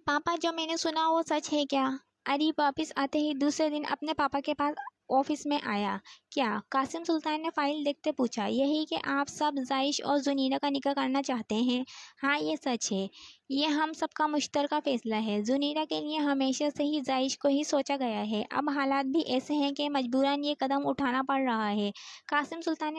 पापा, जो मैंने सुना वो सच है क्या? अरीब वापस आते ही दूसरे दिन अपने पापा के पास ऑफिस में आया। क्या? कासिम सुल्तान ने फाइल देखते पूछा। यही कि आप सब जायश और जुनीरा का निकाह करना चाहते हैं? हाँ, ये सच है। ये हम सबका मुश्तरका फैसला है। जुनीरा के लिए हमेशा से ही जायश को ही सोचा गया है। अब हालात भी ऐसे हैं कि मजबूरन ये कदम उठाना पड़ रहा है। कासिम सुल्तान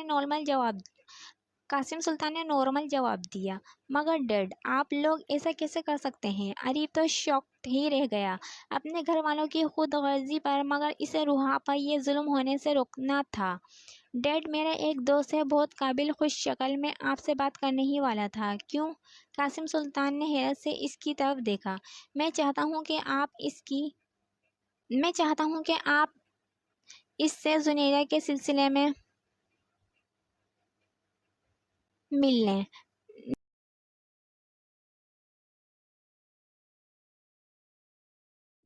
ने नॉर्मल जवाब दिया। मगर डैड, आप लोग ऐसा कैसे कर सकते हैं? अरीब तो शॉक्ड ही रह गया अपने घर वालों की खुद गर्जी पर, मगर इसे रूहा पर यह जुल्म होने से रोकना था। डैड, मेरा एक दोस्त है, बहुत काबिल, खुश शक्ल, में आपसे बात करने ही वाला था। क्यों? कासिम सुल्तान ने हैरत से इसकी तरफ देखा। मैं चाहता हूँ कि आप इससे जुनैरा के सिलसिले में मिल लें।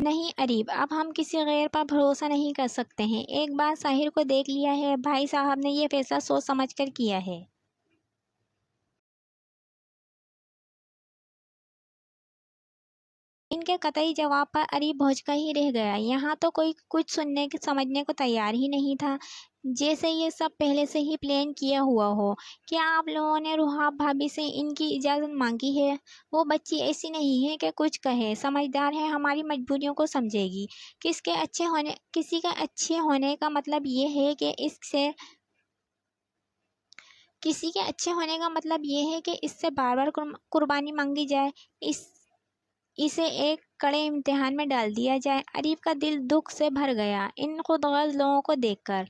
नहीं अरीब, अब हम किसी गैर पर भरोसा नहीं कर सकते हैं। एक बार साहिर को देख लिया है, भाई साहब ने यह फैसला सोच समझ कर किया है। इनके कतई जवाब पर अरीब भौंचका ही रह गया। यहाँ तो कोई कुछ सुनने समझने को तैयार ही नहीं था, जैसे ये सब पहले से ही प्लान किया हुआ हो। क्या आप लोगों ने रुहाब भाभी से इनकी इजाज़त मांगी है? वो बच्ची ऐसी नहीं है कि कुछ कहे, समझदार है, हमारी मजबूरियों को समझेगी। किसी के अच्छे होने का मतलब ये है कि इससे बार बार कुर्बानी मांगी जाए, इसे एक कड़े इम्तिहान में डाल दिया जाए। अरीब का दिल दुख से भर गया इन खुदगर्ज लोगों को देखकर।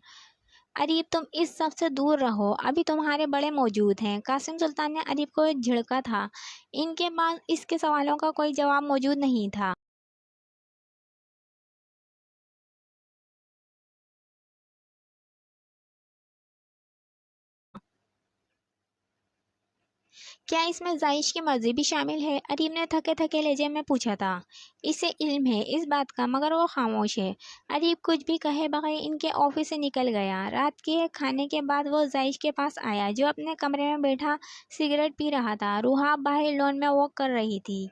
अरीब, तुम इस सब से दूर रहो, अभी तुम्हारे बड़े मौजूद हैं। कासिम सुल्तान ने अरीब को झिड़का था। इनके पास इसके सवालों का कोई जवाब मौजूद नहीं था। क्या इसमें जायश की मर्जी भी शामिल है? अरीब ने थके थके लहजे में पूछा था। इसे इल्म है इस बात का, मगर वो खामोश है। अरीब कुछ भी कहे बगैर इनके ऑफिस से निकल गया। रात के खाने के बाद वो जायश के पास आया, जो अपने कमरे में बैठा सिगरेट पी रहा था। रूहाब बाहर लॉन में वॉक कर रही थी।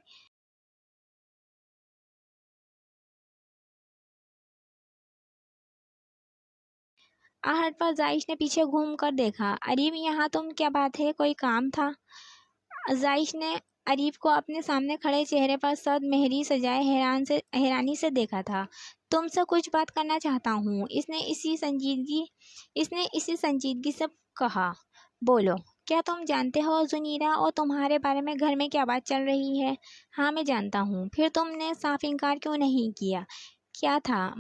आहट पर जायश ने पीछे घूम कर देखा। अरीब, यहाँ तुम, क्या बात है, कोई काम था? जायश ने अरीब को अपने सामने खड़े चेहरे पर सद मेहरी सजाए हैरानी से देखा था। तुमसे कुछ बात करना चाहता हूँ, इसने इसी संजीदगी से कहा। बोलो। क्या तुम जानते हो जुनीरा और तुम्हारे बारे में घर में क्या बात चल रही है? हाँ, मैं जानता हूँ। फिर तुमने साफ इनकार क्यों नहीं किया? क्या था?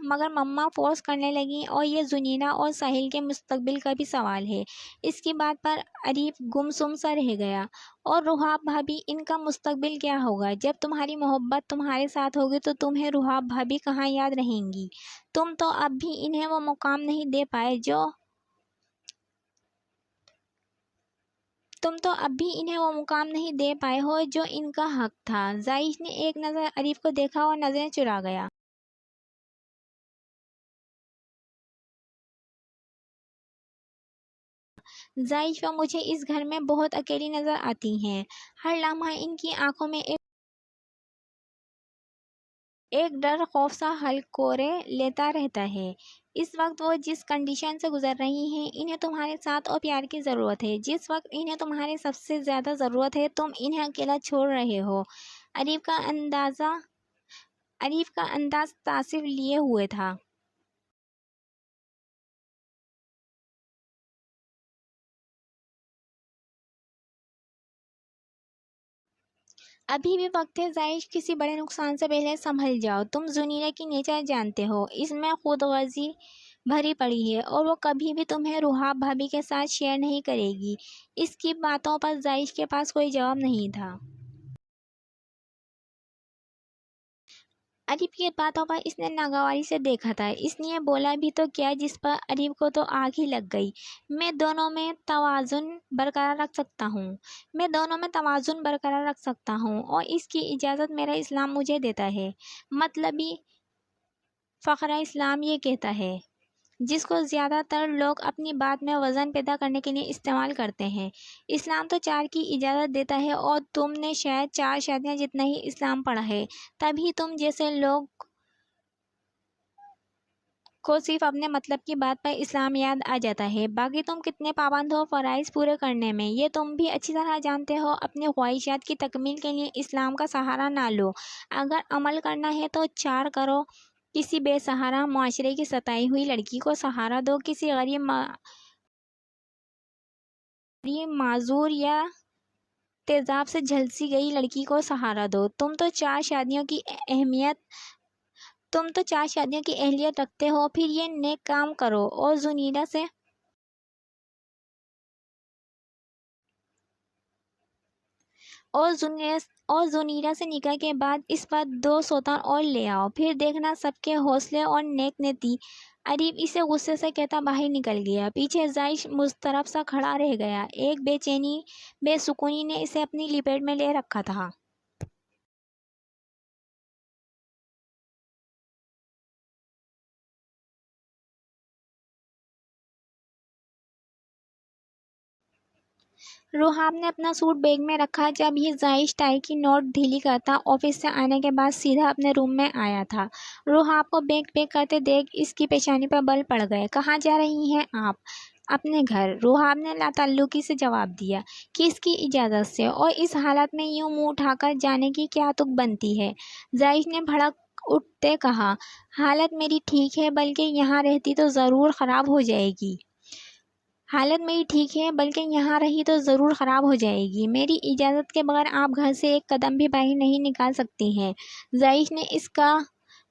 मगर मम्मा फोर्स करने लगी, और ये जुनीरा और साहिल के मुस्तकबिल का भी सवाल है। इसकी बात पर अरीब गुमसुम सा रह गया। और रुहाब भाभी, इनका मुस्तकबिल क्या होगा? जब तुम्हारी मोहब्बत तुम्हारे साथ होगी तो तुम्हें रुहाब भाभी कहाँ याद रहेंगी? तुम तो अब भी इन्हें वो मुकाम नहीं दे पाए जो तुम तो अब भी इन्हें वो मुकाम नहीं दे पाए हो जो इनका हक था। जायश ने एक नज़र अरीफ को देखा और नजरें चुरा गया। जायश व मुझे इस घर में बहुत अकेली नजर आती हैं। हर लम्हा इनकी आंखों में एक डर खौफ सा हलकोरे लेता रहता है। इस वक्त वो जिस कंडीशन से गुजर रही हैं, इन्हें तुम्हारे साथ और प्यार की ज़रूरत है। जिस वक्त इन्हें तुम्हारे सबसे ज़्यादा ज़रूरत है, तुम इन्हें अकेला छोड़ रहे हो। अरीफ का अंदाज़ा अरीफ का अंदाज तासिफ लिए हुए था। अभी भी वक्त है जायश, किसी बड़े नुकसान से पहले संभल जाओ। तुम जुनीरा की नेचर जानते हो, इसमें खुदगर्जी भरी पड़ी है, और वो कभी भी तुम्हें रुहाब भाभी के साथ शेयर नहीं करेगी। इसकी बातों पर जायश के पास कोई जवाब नहीं था। अरीब की बातों पर इसने नागवारी से देखा था, इसलिए बोला भी तो क्या, जिस पर अरीब को तो आग ही लग गई। मैं दोनों में तवाजुन बरकरार रख सकता हूँ, और इसकी इजाज़त मेरा इस्लाम मुझे देता है। मतलबी फ़क़रा इस्लाम ये कहता है। جس کو زیادہ تر لوگ اپنی بات میں وزن پیدا کرنے کے لیے استعمال کرتے ہیں۔ اسلام تو 4 کی اجازت دیتا ہے اور تم نے شاید 4 شادیاں جتنا ہی اسلام پڑھا ہے، تبھی تم جیسے لوگ کو صرف اپنے مطلب کی بات پر اسلام یاد آ جاتا ہے۔ باقی تم کتنے پابند ہو فرائض پورے کرنے میں، یہ تم بھی اچھی طرح جانتے ہو۔ اپنی خواہشات کی تکمیل کے لیے اسلام کا سہارا نہ لو۔ اگر عمل کرنا ہے تو 4 کرو۔ کسی بے سہارا معاشرے کی ستائی ہوئی لڑکی کو سہارا دو، کسی غریب معذور یا تیزاب سے جھلسی گئی لڑکی کو سہارا دو۔ تم تو 4 شادیوں کی اہلیت رکھتے ہو، پھر یہ نیک کام کرو اور زنیرہ سے نکاح کے بعد اس پر 2 سوتن اور لے آؤ، پھر دیکھنا سب کے حوصلے اور نیک نیتی۔ عریب اسے غصے سے کہتا باہر نکل گیا۔ پیچھے زائش مضطرب سا کھڑا رہ گیا۔ ایک بے سکونی نے اسے اپنی لپیٹ میں لے رکھا تھا۔ روحاب نے اپنا سوٹ بیگ میں رکھا جب یہ زائش ٹائی کی نوٹ ڈھیلی کرتا آفس سے آنے کے بعد سیدھا اپنے روم میں آیا تھا۔ روحاب کو بیگ پیک کرتے دیکھ اس کی پیشانی پر بل پڑ گئے۔ کہاں جا رہی ہیں آپ؟ اپنے گھر، روحاب نے لاتعلقی سے جواب دیا۔ کس کی اجازت سے؟ اور اس حالت میں یوں منہ اٹھا کر جانے کی کیا تک بنتی ہے؟ زائش نے بھڑک اٹھتے کہا۔ حالت میری ٹھیک ہے بلکہ یہاں رہی تو ضرور خراب ہو جائے گی۔ میری اجازت کے بغیر آپ گھر سے ایک قدم بھی باہر نہیں نکال سکتی ہیں۔ زائش نے اس کا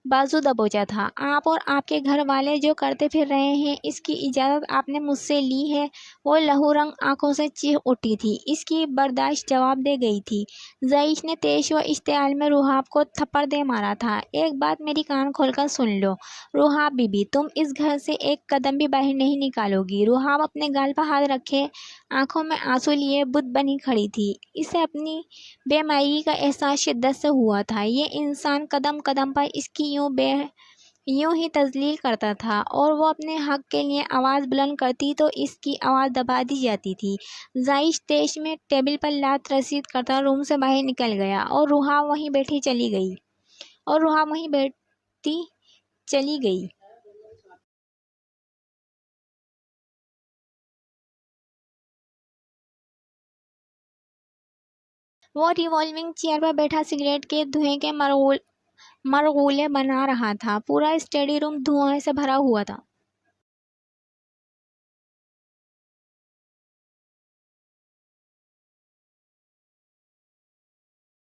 بازو دبوچا تھا۔ آپ اور آپ کے گھر والے جو کرتے پھر رہے ہیں، اس کی اجازت آپ نے مجھ سے لی ہے؟ وہ لہو رنگ آنکھوں سے چیخ اٹھی تھی۔ اس کی برداشت جواب دے گئی تھی۔ زائش نے تیش و اشتعال میں روحاب کو تھپڑ دے مارا تھا۔ ایک بات میری کان کھول کر سن لو روحاب بی بی، تم اس گھر سے ایک قدم بھی باہر نہیں نکالو گی۔ روحاب اپنے گال پر ہاتھ رکھے آنکھوں میں آنسو لیے بت بنی کھڑی تھی۔ اسے اپنی بے مائگی کا احساس شدت سے ہوا تھا۔ یہ انسان قدم قدم پر اس کی یوں ہی تذلیل کرتا تھا، اور وہ اپنے حق کے لیے آواز بلند کرتی تو اس کی آواز دبا دی جاتی تھی۔ زائش تیش میں ٹیبل پر لات رسید کرتا روم سے باہر نکل گیا اور روحاب وہیں بیٹھی چلی گئی۔ وہ ریوالونگ چیئر پر بیٹھا سگریٹ کے دھوئیں کے مرغولے بنا رہا تھا۔ پورا اسٹڈی روم دھوئیں سے بھرا ہوا تھا۔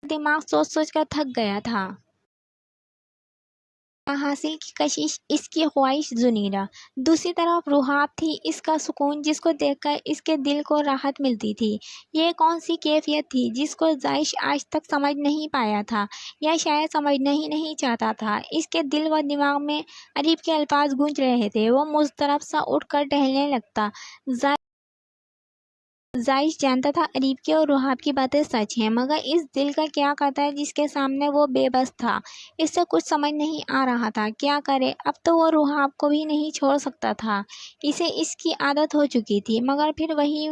دماغ سوچ سوچ کر تھک گیا تھا۔ حاصل کی کشش، اس کی خواہش زنیرہ، دوسری طرف روحاب تھی، اس کا سکون جس کو دیکھ کر اس کے دل کو راحت ملتی تھی۔ یہ کون سی کیفیت تھی جس کو زائش آج تک سمجھ نہیں پایا تھا، یا شاید سمجھنا ہی نہیں چاہتا تھا۔ اس کے دل و دماغ میں عریب کے الفاظ گونج رہے تھے۔ وہ مضطرب سا اٹھ کر ٹہلنے لگتا۔ زائش جانتا تھا عریب کی اور روحاب کی باتیں سچ ہیں، مگر اس دل کا کیا کرتا ہے جس کے سامنے وہ بے بس تھا۔ اس سے کچھ سمجھ نہیں آ رہا تھا، کیا کرے؟ اب تو وہ روحاب کو بھی نہیں چھوڑ سکتا تھا۔ اسے اس کی عادت ہو چکی تھی، مگر پھر وہی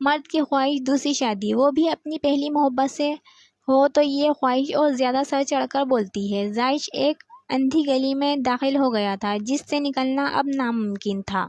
مرد کی خواہش، دوسری شادی، وہ بھی اپنی پہلی محبت سے ہو تو یہ خواہش اور زیادہ سر چڑھ کر بولتی ہے۔ زائش ایک اندھی گلی میں داخل ہو گیا تھا جس سے نکلنا اب ناممکن تھا۔